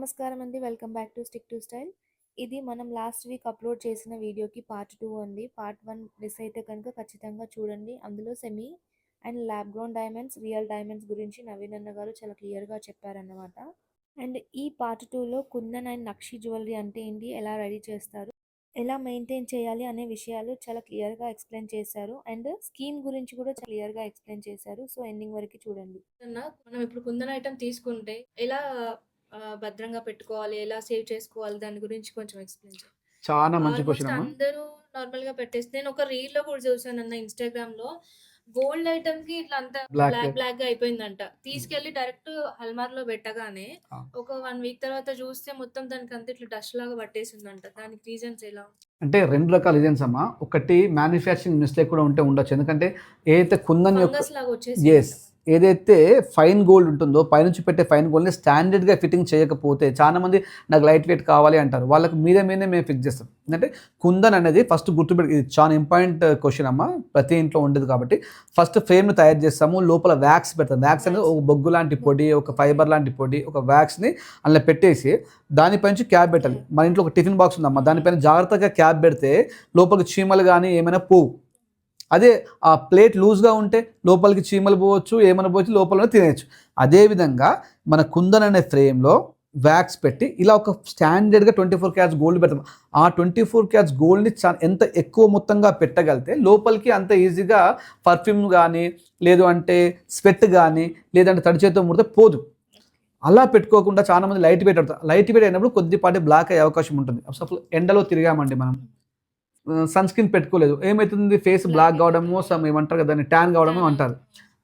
నమస్కారం అండి. Welcome back to stick to style. ఇది మనం లాస్ట్ వీక్ అప్లోడ్ చేసిన వీడియోకి పార్ట్ 2 అండి. పార్ట్ 1 మిస్ అయితే కనుక ఖచ్చితంగా చూడండి. అందులో semi and lab ground diamonds, real diamonds గురించి నవీన్ అన్న గారు చాలా క్లియర్‌గా చెప్పారన్నమాట. అండ్ ఈ పార్ట్ 2లో కుందన్ అండ్ నక్షి జ్యువెలరీ అంటే ఏంటి, ఎలా రెడీ చేస్తారు, ఎలా మెయింటైన్ చేయాలి అనే విషయాలు చాలా క్లియర్‌గా ఎక్స్‌ప్లెయిన్ చేశారు. అండ్ స్కీమ్ గురించి కూడా చాలా క్లియర్‌గా ఎక్స్‌ప్లెయిన్ చేశారు. సో ఎండింగ్ వరకు చూడండి. మనం ఇప్పుడు కుందన్ ఐటెమ్ తీసుకుంటే ఎలా భద్రంగా పెట్టుకోవాలి? ఎలా సేవ్ చేసుకోవాలి? దాని గురించి కొంచెం ఎక్స్‌ప్లెయిన్ చేయండి. చాలా మంచి ఆల్మోస్ట్ క్వెషన్ అమ్మా. అందరూ నార్మల్‌గా పెట్టేసి నేను ఒక రీల్‌లో కూడా చూసానన్న ఇన్‌స్టాగ్రామ్‌లో గోల్డ్ ఐటెమ్‌కి ఇట్లా అంతా బ్లాక్ బ్లాక్‌గా అయిపోయిందంట. తీసుకెళ్ళి డైరెక్ట్ అల్మార్‌లో పెట్టగానే ఆ! ఒక 1 వీక్ తర్వాత చూస్తే మొత్తం దానికంతా ఇట్లా డస్ట్ లాగా పట్టేసిందంట. దానికి రీజన్స్ ఎలా? అంటే 2 రకాల రీజన్స్ అమ్మా. ఒకటి మ్యానుఫ్యాక్చరింగ్ మిస్టేక్ కూడా ఉండొచ్చు. ఎందుకంటే ఏదైతే కుందన్ యొక్క ఫంగస్ లాగా వచ్చేసిందంట. ఏదైతే ఫైన్ గోల్డ్ ఉంటుందో పైనుంచి పెట్టే ఫైన్ గోల్డ్‌ని స్టాండర్డ్‌గా ఫిట్టింగ్ చేయకపోతే చాలామంది నాకు లైట్ వెయిట్ కావాలి అంటారు. వాళ్ళకి మీదే మేము ఫిక్స్ చేస్తాం. ఎందుకంటే కుందన్ అనేది ఫస్ట్ గుర్తుపెట్టి, ఇది చాలా ఇంపార్టెంట్ క్వెషన్ అమ్మా. ప్రతి ఇంట్లో ఉండేది కాబట్టి ఫస్ట్ ఫ్రేమ్‌ని తయారు చేస్తాము. లోపల వ్యాక్స్ పెడతాం. వ్యాక్స్ అనేది ఒక బొగ్గు లాంటి పొడి, ఒక ఫైబర్ లాంటి పొడి, ఒక వ్యాక్స్‌ని అందులో పెట్టేసి దానిపైనుంచి క్యాప్ పెట్టాలి. మన ఇంట్లో ఒక టిఫిన్ బాక్స్ ఉందమ్మా. దానిపైన జాగ్రత్తగా క్యాప్ పెడితే లోపలికి చీమలు గానీ ఏమైనా పోవు. అదే ఆ ప్లేట్ లూజ్‌గా ఉంటే లోపలికి చీమలు పోవచ్చు, ఏమైనా పోవచ్చు, లోపలనే తినేయొచ్చు. అదేవిధంగా మన కుందన్ అనే ఫ్రేమ్‌లో వ్యాక్స్ పెట్టి ఇలా ఒక స్టాండర్డ్‌గా 24 క్యారెట్స్ గోల్డ్ పెడతాం. ఆ 24 క్యారెట్స్ గోల్డ్‌ని ఎంత ఎక్కువ మొత్తంగా పెట్టగలిగితే లోపలికి అంత ఈజీగా పర్ఫ్యూమ్ గానీ, లేదు అంటే స్వెట్ గానీ, లేదంటే తడి చేత్తో ముడితే పోదు. అలా పెట్టుకోకుండా చాలామంది లైట్ వెయిట్ పెడతారు. లైట్ వెయిట్ అయినప్పుడు కొద్దిపాటి బ్లాక్ అయ్యే అవకాశం ఉంటుంది. సపోజ్ ఎండలో తిరిగామండి మనం. సన్ స్క్రీన్ పెట్టుకోలేదు. ఏమైతుంది, ఫేస్ బ్లాక్ కావడమో ఏమంటారు కదా, దాన్ని ట్యాన్ కావడమో అంటారు.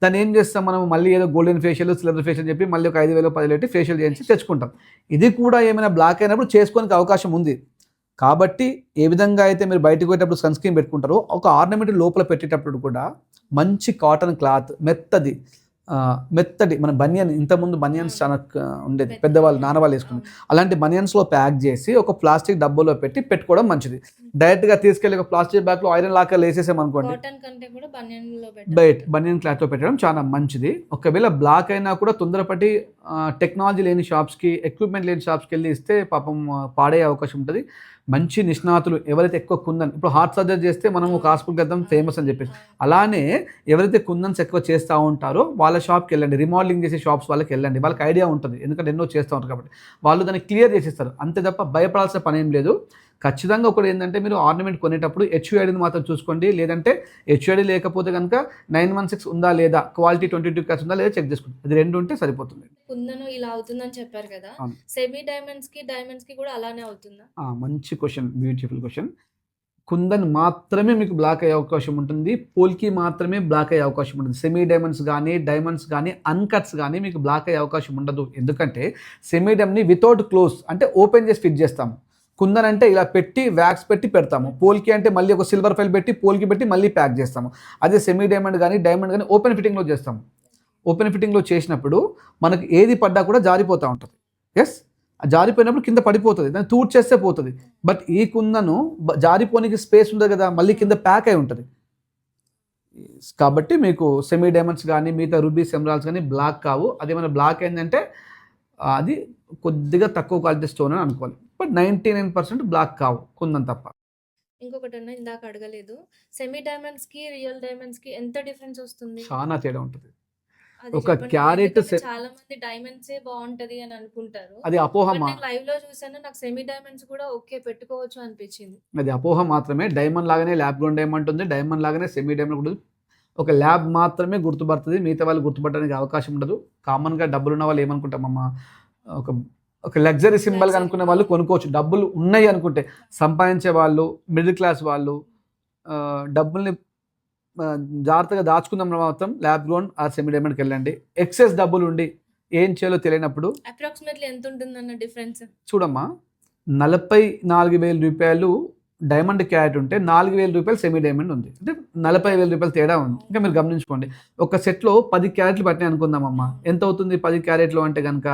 దాన్ని ఏం చేస్తాం మనం, మళ్ళీ ఏదో గోల్డెన్ ఫేషియల్, సిల్వర్ ఫేషియల్ చెప్పి మళ్ళీ ఒక 5,000, 10,000 పెట్టి ఫేషియల్ చేయించి తెచ్చుకుంటాం. ఇది కూడా ఏమైనా బ్లాక్ అయినప్పుడు చేసుకోనికి అవకాశం ఉంది. కాబట్టి ఏ విధంగా అయితే మీరు బయటకు పోయేటప్పుడు సన్ స్క్రీన్ పెట్టుకుంటారో, ఒక ఆర్నమెంట్ లోపల పెట్టేటప్పుడు కూడా మంచి కాటన్ క్లాత్ మెత్తటి మన బనియన్, ఇంతకుముందు బనియన్స్ చాలా ఉండేది, పెద్దవాళ్ళు నానవాళ్ళు వేసుకునేది. అలాంటి బనియన్స్లో ప్యాక్ చేసి ఒక ప్లాస్టిక్ డబ్బాలో పెట్టుకోవడం మంచిది. డైరెక్ట్గా తీసుకెళ్ళి ఒక ప్లాస్టిక్ బ్యాగ్లో ఐరన్ లాకర్లు వేసేసామనుకోండి, కాటన్ కంటే కూడా బనియన్‌లో బనియన్ క్లాత్లో పెట్టడం చాలా మంచిది. ఒకవేళ బ్లాక్ అయినా కూడా తొందరపడి టెక్నాలజీ లేని షాప్స్కి, ఎక్విప్మెంట్ లేని షాప్స్కి వెళ్ళి ఇస్తే పాపం పాడయ్యే అవకాశం ఉంటుంది. మంచి నిష్ణాతులు ఎవరైతే ఎక్కువ కుందన్, ఇప్పుడు హార్ట్ సర్జరీ చేస్తే మనం ఒక హాస్పిటల్కి వెళ్తాం ఫేమస్ అని చెప్పేసి, అలానే ఎవరైతే కుందన్స్ ఎక్కువ చేస్తూ ఉంటారో వాళ్ళ షాప్కి వెళ్ళండి. రిమోడలింగ్ చేసే షాప్స్ వాళ్ళకి వెళ్ళండి. వాళ్ళకి ఐడియా ఉంటుంది, ఎందుకంటే ఎన్నో చేస్తూ ఉంటారు కాబట్టి వాళ్ళు దాన్ని క్లియర్ చేసేస్తారు. అంతే తప్ప భయపడాల్సిన పని ఏం లేదు. ఖచ్చితంగా ఒకటి ఏంటంటే, మీరు ఆర్నమెంట్ కొనేటప్పుడు హెచ్యూఐడిని మాత్రం చూసుకోండి. లేదంటే హెచ్యూఐడి లేకపోతే కనుక 916 ఉందా లేదా, క్వాలిటీ 22 క్యారెట్స్ ఉందా లేదా చెక్ చేసుకోండి. అది 2 ఉంటే సరిపోతుంది. కుందను ఇలా అవుతుందని చెప్పారు కదా! అవును. సెమీ డైమండ్స్‌కి కూడా అలానే అవుతుందా? మంచి క్వెషన్, బ్యూటిఫుల్ క్వెషన్. కుందన్ మాత్రమే మీకు బ్లాక్ అయ్యే అవకాశం ఉంటుంది. పోల్కి మాత్రమే బ్లాక్ అయ్యే అవకాశం ఉంటుంది. సెమీ డైమండ్స్ గానీ, అన్‌కట్స్ గానీ మీకు బ్లాక్ అయ్యే అవకాశం ఉండదు. ఎందుకంటే సెమీ డైమండ్‌ని వితౌట్ క్లోజ్ అంటే ఓపెన్ చేసి ఫిట్ చేస్తాము. కుందన్ అంటే ఇలా పెట్టి వ్యాక్స్ పెట్టి పెడతాము. పోల్కి అంటే మళ్ళీ ఒక సిల్వర్ ఫైల్ పెట్టి పోల్కి పెట్టి మళ్ళీ ప్యాక్ చేస్తాము. అదే సెమీ డైమండ్ గానీ, డైమండ్ గానీ ఓపెన్ ఫిట్టింగ్‌లో చేస్తాము. ఓపెన్ ఫిట్టింగ్‌లో చేసినప్పుడు మనకు ఏది పడ్డా కూడా జారిపోతా ఉంటుంది. యెస్. జారిపోయినప్పుడు కింద పడిపోతుంది. దాన్ని తూడ్చేస్తే పోతుంది. బట్ ఈ కుందను జారిపోనికి స్పేస్ ఉండదు కదా, మళ్ళీ కింద ప్యాక్ అయి ఉంటుంది. కాబట్టి మీకు సెమీ డైమండ్స్ కానీ, మిగతా రూబీస్, ఎమరాల్డ్స్ కానీ బ్లాక్ కావు. అదేమైనా బ్లాక్ అయిందంటే అది కొద్దిగా తక్కువ క్వాలిటీ స్టోన్ అని అనుకోవాలి. బట్ 99% బ్లాక్ కావు కుందన్ తప్ప. ఇంకొకటన్నా ఇందాక అడగలేదు. సెమీ డైమండ్స్‌కి, రియల్ డైమండ్స్‌కి ఎంత డిఫరెన్స్ వస్తుంది? చాలా తేడా ఉంటుంది. అది ఒక చెప్పండి. క్యారెట్ ఎందుకంటే చాలా మంది డైమండ్సే బావుంటది అని అనుకుంటారు. అది అపోహ బట్ నేను లైవ్‌లో చూసాను. నాకు సెమీ డైమండ్స్ కూడా ఓకే పెట్టుకోవచ్చు అనిపించింది. అది అపోహ మాత్రమే. డైమండ్ లాగానే ల్యాబ్ గ్రౌండ్ డైమండ్ ఉంది. డైమండ్ లాగానే సెమీ డైమండ్ కూడా ఉంది. ఒక ల్యాబ్ మాత్రమే గుర్తుపడుతుంది. మిగతా వాళ్ళు గుర్తుపట్టడానికి అవకాశం ఉండదు. కామన్‌గా డబ్బులున్న వాళ్ళు ఏమనుకుంటామమ్మా, ఒక ఒక లగ్జరీ సింబల్‌గా అనుకునే వాళ్ళు కొనుక్కోవచ్చు. డబ్బులు ఉన్నాయి అనుకుంటే, సంపాదించే వాళ్ళు, మిడిల్ క్లాస్ వాళ్ళు డబ్బుల్ని జాగ్రత్తగా దాచుకుందాం మాత్రం ల్యాబ్ గ్రౌండ్ ఆర్ సెమీ డైమండ్‌కెళ్ళండి. ఎక్సెస్ డబ్బులుండి ఏం చేయాలో తెలియనప్పుడు అప్రాక్సిమేట్‌లీ ఎంత ఉంటుందన్న డిఫరెన్స్? చూడమ్మా, రూ. 44,000 డైమండ్ క్యారెట్ ఉంటే, రూ. 4,000 సెమీ డైమండ్ ఉంది. అంటే రూ. 40,000 తేడా ఉంది. ఇంకా మీరు గమనించుకోండి. ఒక సెట్‌లో 10 క్యారెట్లు పట్టినాయి అనుకుందామమ్మా. ఎంత అవుతుంది 10 క్యారెట్లు అంటే గనక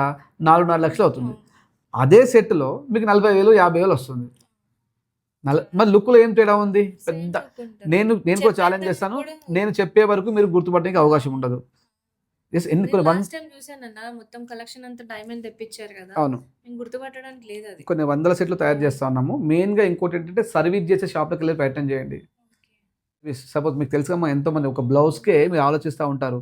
4.5 లక్షలు అవుతుంది. అదే సెట్‌లో మీకు 40,000, 50,000 వస్తుంది. మరి లుక్‌లో ఏం తేడా ఉంది? పెద్ద నేను కూడా ఛాలెంజ్ చేస్తాను. నేను చెప్పే వరకు మీరు గుర్తుపట్టడానికి అవకాశం ఉండదు. ఎస్ ఎన్ని నేను కొన్ని లాస్ట్ టైం చూసానన్న మొత్తం కలెక్షన్ అంతా డైమండ్ తెప్పించారు కదా, అవును నేను గుర్తుపట్టడానికి లేదు అది. కొన్ని వందల సెట్లు తయారు చేస్తా ఉన్నాము. మెయిన్గా ఇంకోటి ఏంటంటే సర్వీస్ చేసే షాప్లకు వెళ్ళి ప్రయత్నం చేయండి. సపోజ్ మీకు తెలుసుగా ఎంతోమంది ఒక బ్లౌజ్కే మీరు ఆలోచిస్తూ ఉంటారు.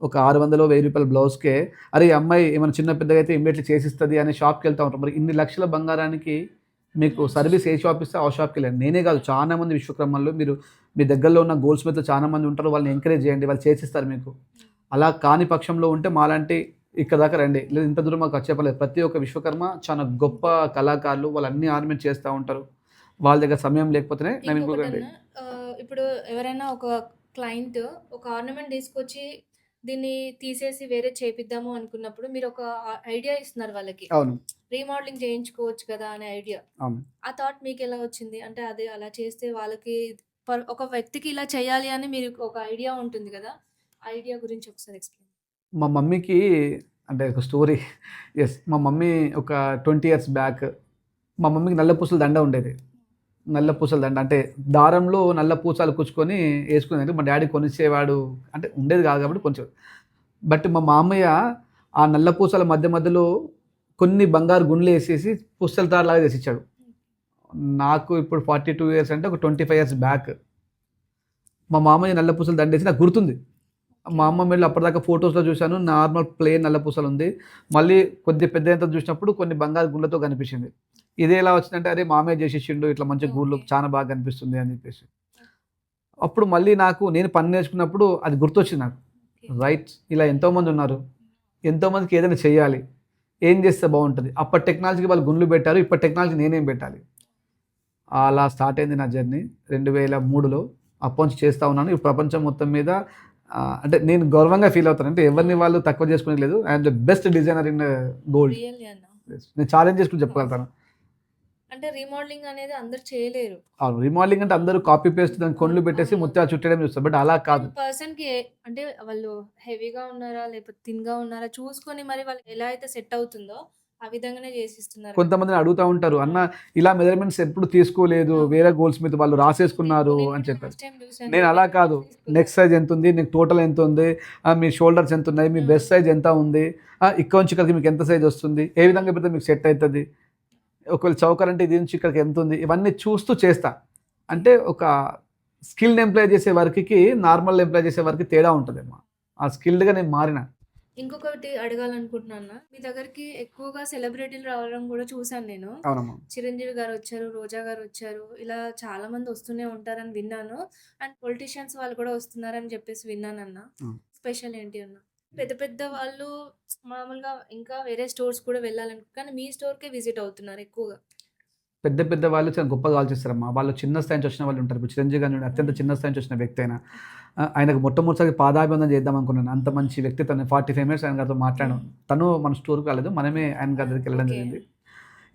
ఒక 600 1000 బ్లౌజ్కే అరే ఈ అమ్మాయి ఏమైనా చిన్న పెద్దగా అయితే ఇమ్మీడియట్లీ చేసిస్తుంది అనే షాప్కి వెళ్తూ ఉంటారు. మరి ఇన్ని లక్షల బంగారానికి మీకు సర్వీస్ ఏ షాప్ ఇస్తే ఆ షాప్కి వెళ్ళండి. నేనే కాదు చాలా మంది విశ్వకర్మల్లో మీరు మీ దగ్గరలో ఉన్న గోల్డ్ స్మిత్లు చాలా మంది ఉంటారు. వాళ్ళని ఎంకరేజ్ చేయండి, వాళ్ళు చేసిస్తారు మీకు. అలా కాని పక్షంలో ఉంటే మాలాంటి ఇక్కడ దాకా రండి, లేదు ఇంత దూరం మాకు చెప్పలేదు. ప్రతి ఒక్క విశ్వకర్మ చాలా గొప్ప కళాకారులు, వాళ్ళు అన్ని ఆర్నమెంట్ చేస్తూ ఉంటారు. వాళ్ళ దగ్గర సమయం లేకపోతేనే నవీన్ గోల్డ్ రండి. ఇంకొకటన్నా ఇప్పుడు ఎవరైనా ఒక క్లయింట్ ఒక ఆర్నమెంట్ తీసుకొచ్చి దీన్ని తీసేసి వేరే చేపిద్దాము అనుకున్నప్పుడు మీరు ఒక ఐడియా ఇస్తున్నారు వాళ్ళకి, అవును రీమోడలింగ్ చేయించుకోవచ్చు కదా అనే ఐడియా. అవును ఆ థాట్ మీకు ఎలా వచ్చింది? అంటే అది అలా చేస్తే వాళ్ళకి ఒక వ్యక్తికి ఇలా చేయాలి అని మీరు ఒక ఐడియా ఉంటుంది కదా, ఐడియా గురించి ఒకసారి ఎక్స్ప్లెయిన్. మా మమ్మీకి అంటే ఒక స్టోరీ. ఎస్ మా మమ్మీ ఒక 20 years బ్యాక్ మా మమ్మీకి నల్ల పూసల దండ ఉండేది. నల్ల పూసల దండ అంటే దారంలో నల్ల పూసలు కుచ్చుకొని వేసుకునేది. మా డాడీ కొనిచ్చేవాడు, అంటే ఉండేది కాదు కాబట్టి కొంచెం. బట్ మా మామయ్య ఆ నల్ల పూసల మధ్య మధ్యలో కొన్ని బంగారు గుండ్లు వేసేసి పుస్తల తాడులాగా చేసి ఇచ్చాడు. నాకు ఇప్పుడు 42 years అంటే ఒక 25 years బ్యాక్ మా మామయ్య నల్ల పూసలు దండేసి నాకు గుర్తుంది. మా అమ్మ మెళ్ళు అప్పటిదాకా ఫొటోస్లో చూశాను, నార్మల్ ప్లేన్ నల్ల పూసలు ఉంది. మళ్ళీ కొద్దిగా పెద్ద ఎంత చూసినప్పుడు కొన్ని బంగారు గుళ్ళతో కనిపించింది. ఇదే ఎలా వచ్చిందంటే అరే మామయ్య చేసేసిండు ఇట్లా మంచి గూళ్ళు చాలా బాగా కనిపిస్తుంది అని చెప్పేసి. అప్పుడు మళ్ళీ నేను పని నేర్చుకున్నప్పుడు అది గుర్తొచ్చింది నాకు. రైట్, ఇలా ఎంతోమంది ఉన్నారు, ఎంతోమందికి ఏదైనా చేయాలి, ఏం చేస్తే బాగుంటుంది. అప్పటి టెక్నాలజీకి వాళ్ళు గుండ్లు పెట్టారు, ఇప్పటి టెక్నాలజీ నేనేం పెట్టాలి. అలా స్టార్ట్ అయింది నా జర్నీ 2003లో. అప్పటి నుంచి చేస్తూ ఉన్నాను. ఈ ప్రపంచం మొత్తం మీద అంటే నేను గౌరవంగా ఫీల్ అవుతాను. అంటే ఎవరిని వాళ్ళు తక్కువ చేసుకునే లేదు. I'm the best designer in gold. Really అన్న, నేను ఛాలెంజ్ చేసుకుని చెప్పగలుగుతాను. అంటే రీమోడలింగ్ అనేది అందరు చేయలేరు. అవును, రీమోడలింగ్ అంటే అందరూ కాపీ పేస్ట్ దాని కొండ్లు పెట్టేసి ముత్యాలు చుట్టడం చూస్తారు. బట్ అలా కాదు. పర్సన్ కి అంటే వాళ్ళు హెవీగా ఉన్నారా లేకపోతే థిన్ గా ఉన్నారా చూసుకొని మరి వాళ్ళకి ఎలా అయితే సెట్ అవుతుందో ఆ విధంగానే చేసిస్తున్నారు. కొంతమందిని అడుగుతూ ఉంటారు, అన్న ఇలా మెజర్మెంట్స్ ఎప్పుడు తీసుకోలేదు, వేరే గోల్స్ మీద వాళ్ళు రాసేసుకున్నారు అని చెప్పారు. నేను అలా కాదు, నెక్స్ట్ సైజ్ ఎంత ఉంది, నీకు టోటల్ ఎంత ఉంది, మీ షోల్డర్స్ ఎంత ఉన్నాయి, మీ బెస్ట్ సైజ్ ఎంత ఉంది, ఇక్కడ నుంచి ఇక్కడికి మీకు ఎంత సైజ్ వస్తుంది, ఏ విధంగా పెడితే మీకు సెట్ అవుతుంది, ఒకవేళ చౌకర్ అంటే ఇది నుంచి ఇక్కడికి ఎంత ఉంది, ఇవన్నీ చూస్తూ చేస్తా. అంటే ఒక స్కిల్డ్ ఎంప్లాయ్ చేసే వర్క్కి నార్మల్ ఎంప్లాయ్ చేసే వర్క్కి తేడా ఉంటుందేమో. ఆ స్కిల్డ్గా నేను మారిన. ఇంకొకటి అడగాలనుకుంటున్నాను, మీ దగ్గరికి ఎక్కువగా సెలబ్రిటీలు రావడం కూడా చూసాను నేను. అవునమ్మా. చిరంజీవి గారు వచ్చారు, రోజా గారు వచ్చారు, ఇలా చాలా మంది వస్తూనే ఉంటారని విన్నాను. అండ్ పొలిటీషియన్స్ వాళ్ళు కూడా వస్తున్నారని చెప్పేసి విన్నాను అన్న. స్పెషల్ ఏంటి అన్న? పెద్ద పెద్ద వాళ్ళు మామూలుగా ఇంకా వేరే స్టోర్స్ కూడా వెళ్ళాలనుకో, కానీ మీ స్టోర్కే విజిట్ అవుతున్నారు ఎక్కువగా. పెద్ద పెద్ద వాళ్ళు చాలా గొప్పగా ఆలోచిస్తారమ్మా. వాళ్ళు చిన్న స్థాయి నుంచి వచ్చిన వాళ్ళు ఉంటారు. ఇప్పుడు చిరంజీవి గారు అత్యంత చిన్న స్థాయి నుంచి వచ్చిన వ్యక్తి అయినా ఆయనకు మొట్టమొదటిసారి పాదాభివందనం చేద్దాం అనుకున్నాను. అంత మంచి వ్యక్తి. తను 45 minutes ఆయన గారితో మాట్లాడాను. తను మన స్టోర్కి రాలేదు, మనమే ఆయన గారి దగ్గరికి వెళ్ళడం జరిగింది.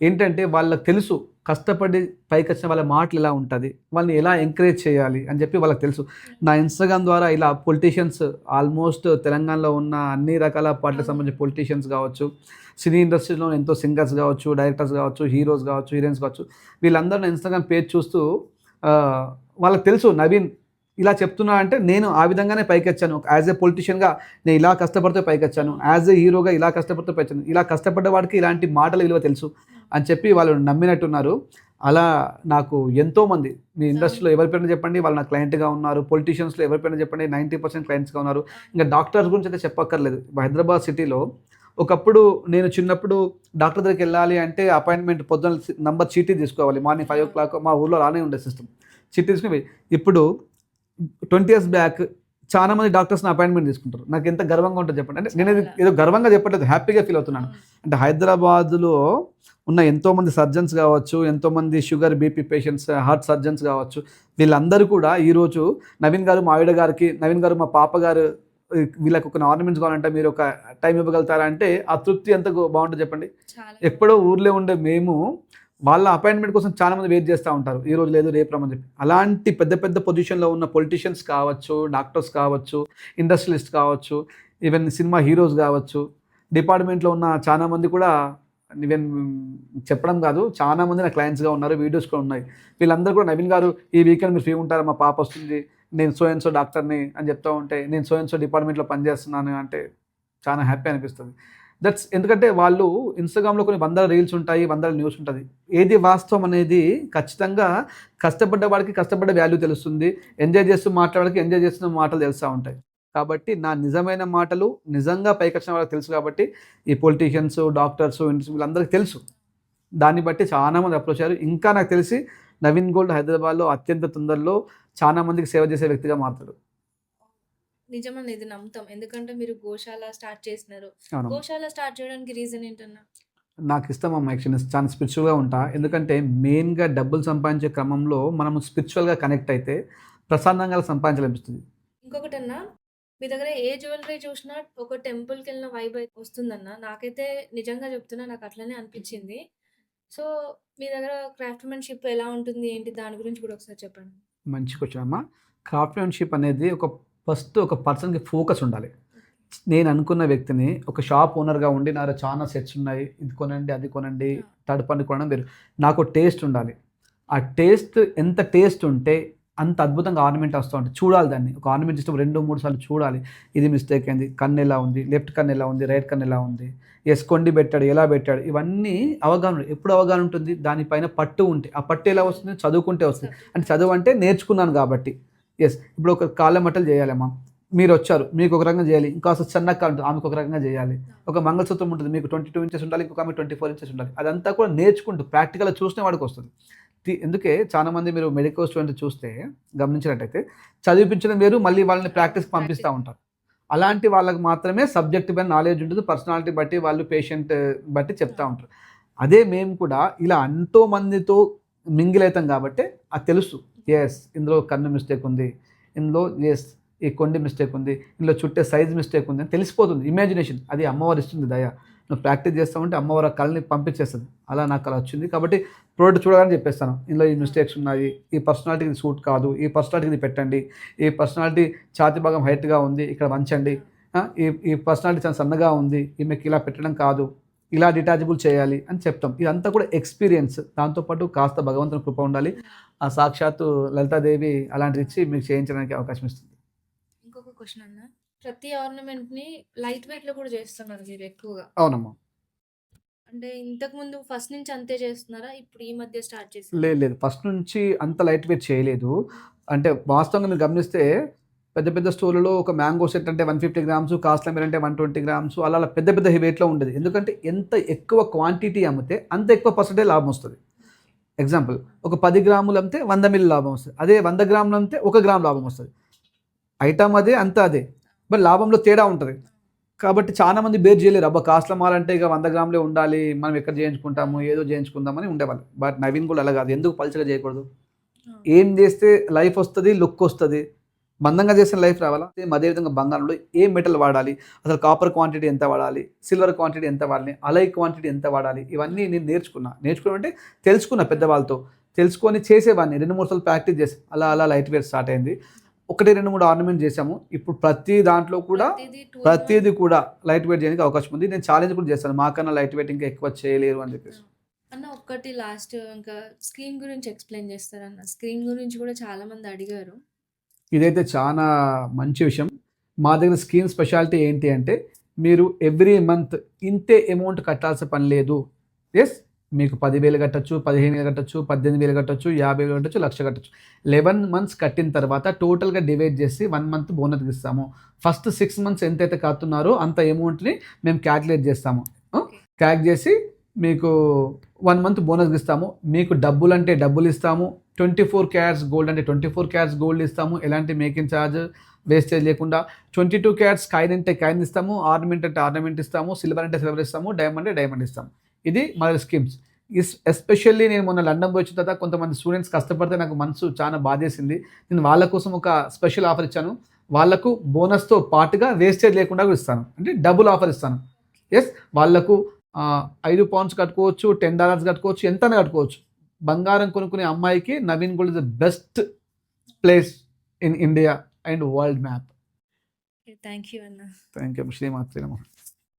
ఏంటంటే వాళ్ళకి తెలుసు కష్టపడి పైకి వచ్చిన వాళ్ళ మాటలు ఎలా ఉంటుంది, వాళ్ళని ఎలా ఎంకరేజ్ చేయాలి అని చెప్పి వాళ్ళకి తెలుసు. నా ఇన్స్టాగ్రామ్ ద్వారా ఇలా పొలిటీషియన్స్ ఆల్మోస్ట్ తెలంగాణలో ఉన్న అన్ని రకాల పార్టీలకు సంబంధించిన పొలిటీషియన్స్ కావచ్చు, సినీ ఇండస్ట్రీలో ఎంతో సింగర్స్ కావచ్చు, డైరెక్టర్స్ కావచ్చు, హీరోస్ కావచ్చు, హీరోయిన్స్ కావచ్చు, వీళ్ళందరూ నా ఇన్స్టాగ్రామ్ పేజ్ చూస్తూ వాళ్ళకి తెలుసు నవీన్ ఇలా చెప్తున్నా అంటే నేను ఆ విధంగానే పైకి వచ్చాను. యాజ్ ఏ పొలిటీషియన్గా నేను ఇలా కష్టపడితే పైకి వచ్చాను, యాజ్ ఏ హీరోగా ఇలా కష్టపడితే పైకి వచ్చాను, ఇలా కష్టపడ్డ వాడికి ఇలాంటి మాటల విలువ తెలుసు అని చెప్పి వాళ్ళు నమ్మినట్టున్నారు. అలా నాకు ఎంతోమంది మీ ఇండస్ట్రీలో ఎవరిపైన చెప్పండి వాళ్ళు నా క్లయింట్గా ఉన్నారు. పొలిటీషియన్స్లో ఎవరిపైన చెప్పండి 90% క్లయింట్స్గా ఉన్నారు. ఇంకా డాక్టర్స్ గురించి అయితే చెప్పక్కర్లేదు. హైదరాబాద్ సిటీలో ఒకప్పుడు నేను చిన్నప్పుడు డాక్టర్ దగ్గరికి వెళ్ళాలి అంటే అపాయింట్మెంట్ పొద్దున్న నంబర్ చీటీ తీసుకోవాలి. మార్నింగ్ 5 o'clock మా ఊళ్ళో రానే ఉండే సిస్టమ్. చీటీ తీసుకుని ఇప్పుడు 20 years బ్యాక్ చాలా మంది డాక్టర్స్ని అపాయింట్మెంట్ తీసుకుంటారు. నాకు ఎంత గర్వంగా ఉంటుంది చెప్పండి. అంటే నేను ఏదో గర్వంగా చెప్పట్లేదు, హ్యాపీగా ఫీల్ అవుతున్నాను. అంటే హైదరాబాద్లో ఉన్న ఎంతోమంది సర్జన్స్ కావచ్చు, ఎంతోమంది sugar BP patients, heart surgeons కావచ్చు, వీళ్ళందరూ కూడా ఈరోజు నవీన్ గారు మా ఆవిడ గారికి, నవీన్ గారు మా పాప గారు వీళ్ళకి ఒక ఆర్నమెంట్స్ కావాలంటే మీరు ఒక టైం ఇవ్వగలుగుతారా అంటే ఆ తృప్తి ఎంత బాగుంటుంది చెప్పండి. ఎప్పుడో ఊర్లో ఉండే మేము వాళ్ళ అపాయింట్మెంట్ కోసం చాలా మంది వెయిట్ చేస్తూ ఉంటారు, ఈ రోజు లేదు రేపు రమ్మని చెప్పి. అలాంటి పెద్ద పెద్ద పొజిషన్లో ఉన్న పొలిటీషియన్స్ కావచ్చు, డాక్టర్స్ కావచ్చు, ఇండస్ట్రియలిస్ట్ కావచ్చు, ఈవెన్ సినిమా హీరోస్ కావచ్చు, డిపార్ట్మెంట్లో ఉన్న చాలా మంది కూడా ఈవెన్ చెప్పడం కాదు చాలా మంది నా క్లయింట్స్గా ఉన్నారు, వీడియోస్ కూడా ఉన్నాయి. వీళ్ళందరూ కూడా నవీన్ గారు ఈ వీకెండ్ మీరు ఫ్రీ ఉంటారా, మా పాప వస్తుంది, నేను సో అండ్ సో డాక్టర్ని అని చెప్తూ ఉంటే, నేను సో అండ్ సో డిపార్ట్మెంట్లో పనిచేస్తున్నాను అంటే చాలా హ్యాపీ అనిపిస్తుంది. దట్స్ ఎందుకంటే వాళ్ళు ఇన్‌స్టాగ్రామ్‌లో కొన్ని వందల రీల్స్ ఉంటాయి, వందల న్యూస్ ఉంటది. ఏది వాస్తవం అనేది ఖచ్చితంగా కష్టపడ్డ వాడికి కష్టపడ్డ వాల్యూ తెలుస్తుంది. ఎంజాయ్ చేస్తూ మాట్లాడేవాడికి ఎంజాయ్ చేస్తున్న మాటలు తెలుస్తా ఉంటాయి. కాబట్టి నా నిజమైన మాటలు నిజంగా పైకొచ్చిన వాళ్ళకి తెలుసు కాబట్టి ఈ పొలిటీషియన్స్, డాక్టర్స్ వీళ్ళందరికీ తెలుసు. దాన్ని బట్టి చాలా మంది అప్రోచ్ అయ్యారు. ఇంకా నాకు తెలిసి నవీన్ గోల్డ్ హైదరాబాద్‌లో అత్యంత తొందరలో చాలా మందికి సేవ చేసే వ్యక్తిగా మారుతాడు. నిజమన్నా, ఇది నమ్ముతాం. ఎందుకంటే మీరు గోశాల స్టార్ట్ చేసినారు. అవును. గోశాల స్టార్ట్ చేయడానికి రీజన్ ఏంటన్నా? నాకు ఇష్టం అమ్మ యాక్చువల్లీ చాలా స్పిరిచువల్‌గా ఉంటా. ఎందుకంటే మెయిన్‌గా డబ్బులు సంపాదించే క్రమంలో మనం స్పిరిచువల్‌గా కనెక్ట్ అయితే ప్రశాంతంగా సంపాదించాలనిపిస్తుంది. ఇంకొకటన్నా, మీ దగ్గర ఏ జ్యువెలరీ చూసినా ఒక టెంపుల్‌కెళ్ళిన వైబ్ అయితే వస్తుందన్నా. నాకైతే నిజంగా చెప్తున్నా, నాకు అట్లనే అనిపించింది. సో, మీ దగ్గర క్రాఫ్ట్‌మెన్‌షిప్ ఎలా ఉంటుంది? ఏంటి? దాని గురించి కూడా ఒకసారి చెప్పండి. మంచి క్వెషన్ అమ్మ. క్రాఫ్ట్‌మెన్‌షిప్ అనేది ఫస్ట్ ఒక పర్సన్‌కి ఫోకస్ ఉండాలి. నేను అనుకున్న వ్యక్తిని ఒక షాప్ ఓనర్‌గా ఉండి నా దగ్గర చాలా సెట్స్ ఉన్నాయి. ఇది కొనండి, అది కొనండి, ఆ! థర్డ్ పార్టీ కొనడం వేరు. నాకు టేస్ట్ ఉండాలి. ఆ టేస్ట్ ఎంత టేస్ట్ ఉంటే అంత అద్భుతంగా ఆర్నమెంట్ వస్తూ ఉంటది. చూడాలి దాన్ని. ఒక ఆర్నమెంట్ చేసేటప్పుడు 2, 3 సార్లు చూడాలి. ఇది మిస్టేక్ అయింది. కన్ను ఎలా ఉంది? లెఫ్ట్ కన్ను ఎలా ఉంది? రైట్ కన్ను ఎలా ఉంది? కొండి పెట్టాడు, ఎలా పెట్టాడు? ఇవన్నీ అవగాహన. ఎప్పుడు అవగాహన ఉంటుంది? దానిపైన పట్టు ఉంటే. ఆ పట్టు ఎలా వస్తుంది? చదువుకుంటే వస్తుంది. అంటే చదువు అంటే నేర్చుకున్నాను కాబట్టి. ఇప్పుడు ఒక కాళ్ళ మట్టలు చేయాలమ్మా. మీరొచ్చారు. మీకు ఒక రకంగా చేయాలి. ఇంకాస్త సన్నగా ఉంటుంది. ఆమెకు ఒక రకంగా చేయాలి. ఒక మంగళసూత్రం ఉంటుంది. మీకు 22 ఇంచెస్ ఉండాలి. ఇంకొక ఆమెకు 24 ఇంచెస్ ఉండాలి. అదంతా కూడా నేర్చుకుంటూ ప్రాక్టికల్‌గా చూసిన వాడికి వస్తుంది. అందుకే చాలామంది మీరు మెడికల్ స్టూడెంట్ చూస్తే గమనించినట్టయితే చదివిపించడం వేరు, మళ్ళీ వాళ్ళని ప్రాక్టీస్‌కి పంపిస్తా ఉంటారు. అలాంటి వాళ్ళకి మాత్రమే సబ్జెక్ట్ పైన నాలెడ్జ్ ఉంటుంది. పర్సనాలిటీ బట్టి వాళ్ళు పేషెంట్ బట్టి చెప్తా ఉంటారు. అదే మేము కూడా ఇలా ఎంతో మందితో మింగిల్ అవుతాం కాబట్టి అది తెలుసు. ఇందులో కన్ను మిస్టేక్ ఉంది. ఇందులో ఈ కొండి మిస్టేక్ ఉంది. ఇందులో చుట్టే సైజ్ మిస్టేక్ ఉంది అని తెలిసిపోతుంది. ఇమాజినేషన్ అది అమ్మవారు ఇస్తుంది దయ. నువ్వు ప్రాక్టీస్ చేస్తావంటే అమ్మవారు ఆ కళని పంపించేస్తుంది. అలా నాకు అలా వచ్చింది. కాబట్టి ప్రోడక్ట్ చూడగానే చెప్పేస్తాను. ఇందులో ఈ మిస్టేక్స్ ఉన్నాయి. ఈ పర్సనాలిటీకి ఇది సూట్ కాదు. ఈ పర్సనాలిటీకి ఇది పెట్టండి. ఈ పర్సనాలిటీ ఛాతీ భాగం హైట్‌గా ఉంది. ఇక్కడ వంచండి. ఈ పర్సనాలిటీ చాలా సన్నగా ఉంది. ఈమెకి ఇలా పెట్టడం కాదు. ఇలా డిటాచబుల్ చేయాలి అని చెప్తాం. ఇదంతా కూడా ఎక్స్‌పీరియన్స్. దాంతో పాటు కాస్త భగవంతుని కృప ఉండాలి. ఆ సాక్షాత్తు లలితాదేవి అలాంటిది ఇచ్చి మీకు చేయించడానికి అవకాశం ఇస్తుంది. ఇంకొక క్వెషన్ అన్నా. ప్రతి ఆర్నమెంట్‌ని లైట్ వెయిట్‌లో కూడా చేస్తున్నారు మీరు ఎక్కువగా. అవునమ్మా. అంటే ఇంతకుముందు ఫస్ట్ నుంచి అంతే చేస్తున్నారా? ఇప్పుడు ఈ మధ్య స్టార్ట్ చేసారా? లేదు. ఫస్ట్ నుంచి అంత లైట్ వెయిట్ చేయలేదు. అంటే వాస్తవంగా మీరు గమనిస్తే పెద్ద పెద్ద స్టోర్‌లలో ఒక మ్యాంగో సెట్ అంటే 150 గ్రామ్స్, కాస్ట్‌లమీర్ అంటే 120 గ్రామ్స్ అలా పెద్ద పెద్ద వెయిట్‌లో ఉండేది. ఎందుకంటే ఎంత ఎక్కువ క్వాంటిటీ అమ్మితే అంత ఎక్కువ పర్సెంటేజ్ లాభం వస్తది. ఎగ్జాంపుల్ ఒక 10 గ్రాములు అమ్మితే 100 మిల్లీ లాభం వస్తది. అదే 100 గ్రాములు అమ్మితే 1 గ్రామ్ లాభం వస్తది. ఐటమ్ అదే, అంతా అదే. బట్ లాభంలో తేడా ఉంటది. కాబట్టి చాలా మంది బేర్ చేయలేరు. అబ్బా! కాస్ట్‌ల మాల్ అంటే ఇక 100 గ్రాములే ఉండాలి. మనం ఎక్కడ చేయించుకుంటాము, ఏదో చేయించుకుందామని ఉండేవాళ్ళు. బట్ నవీన్ కూడా అలా కాదు. ఎందుకు పల్చగా చేయకూడదు? ఆ! ఏం చేస్తే లైఫ్ వస్తది, లుక్ వస్తది. మందంగా చేసిన లైఫ్ రావాలా? సేమ్ అదే విధంగా బంగారంలో ఏ మెటల్ వాడాలి? అసలు కాపర్ క్వాంటిటీ ఎంత వాడాలి? సిల్వర్ క్వాంటిటీ ఎంత వాడాలి? అలై క్వాంటిటీ ఎంత వాడాలి? ఇవన్నీ నేను నేర్చుకున్నా. నేర్చుకోవడం అంటే తెలుసుకున్నా పెద్దవాళ్ళతో. తెలుసుకొని చేసేవాడిని. 2, 3 సార్లు ప్రాక్టీస్ చేశా. అలా అలా లైట్ వెయిట్ స్టార్ట్ అయింది. 1, 2, 3 ఆర్నమెంట్ చేసాము. ఇప్పుడు ప్రతి దాంట్లో కూడా ప్రతీది కూడా లైట్ వెయిట్ చేయడానికి అవకాశం ఉంది. నేను ఛాలెంజ్ కూడా చేస్తాను. మాకన్నా లైట్ వెయిట్ ఇంకా ఎక్కువ చేయలేరు అని చెప్పేసి. అన్న, ఒక్కటి లాస్ట్ ఇంకా స్క్రీన్ గురించి ఎక్స్‌ప్లెయిన్ చేస్తారన్న? స్క్రీన్ గురించి కూడా చాలా మంది అడిగారు. ఇదైతే చాలా మంచి విషయం. మా దగ్గర స్కీమ్ స్పెషాలిటీ ఏంటి అంటే మీరు ఎవ్రీ మంత్ ఇంతే అమౌంట్ కట్టాల్సిన పని లేదు. మీకు 10,000 కట్టొచ్చు, 15,000 కట్టొచ్చు, 18,000 కట్టొచ్చు, 50,000 కట్టొచ్చు, 1,00,000 కట్టొచ్చు. 11 మంత్స్ కట్టిన తర్వాత టోటల్‌గా డివైడ్ చేసి 1 మంత్ బోనస్ ఇస్తాము. ఫస్ట్ 6 మంత్స్ ఎంతైతే కడుతున్నారో అంత అమౌంట్‌ని మేము క్యాలిక్యులేట్ చేస్తాము. క్యాలిక్యులేట్ చేసి మీకు 1 మంత్ బోనస్ ఇస్తాము. మీకు డబ్బులంటే డబ్బులు ఇస్తాము. 24 క్యారెట్స్ గోల్డ్ అంటే 24 క్యారెట్స్ గోల్డ్ ఇస్తాము. ఎలాంటి మేకింగ్ ఛార్జ్ వేస్టేజ్ లేకుండా. 22 క్యారెట్స్ కాయిన్ అంటే కాయిన్ ఇస్తాము. ఆర్నమెంట్ అంటే ఆర్నమెంట్ ఇస్తాము. సిల్వర్ అంటే సిల్వర్ ఇస్తాము. డైమండ్ అంటే డైమండ్ ఇస్తాము. ఇది మా స్కీమ్స్. ఎస్పెషల్లీ నేను మొన్న లండన్ పోయి వచ్చిన తర్వాత కొంతమంది స్టూడెంట్స్ కష్టపడితే నాకు మనసు చాలా బాధేసింది. నేను వాళ్ళ కోసం ఒక స్పెషల్ ఆఫర్ ఇచ్చాను. వాళ్ళకు బోనస్‌తో పాటుగా వేస్టేజ్ లేకుండా కూడా ఇస్తాను. అంటే డబుల్ ఆఫర్ ఇస్తాను. వాళ్ళకు 5 పౌండ్స్ కట్టుకోవచ్చు, $10 కట్టుకోవచ్చు, ఎంతైనా కట్టుకోవచ్చు. బంగారం కొనుక్కునే అమ్మాయికి Naveen gold is the best place in India and world map. Thank you అన్న. Thank you. శ్రీమాత్రే నమః.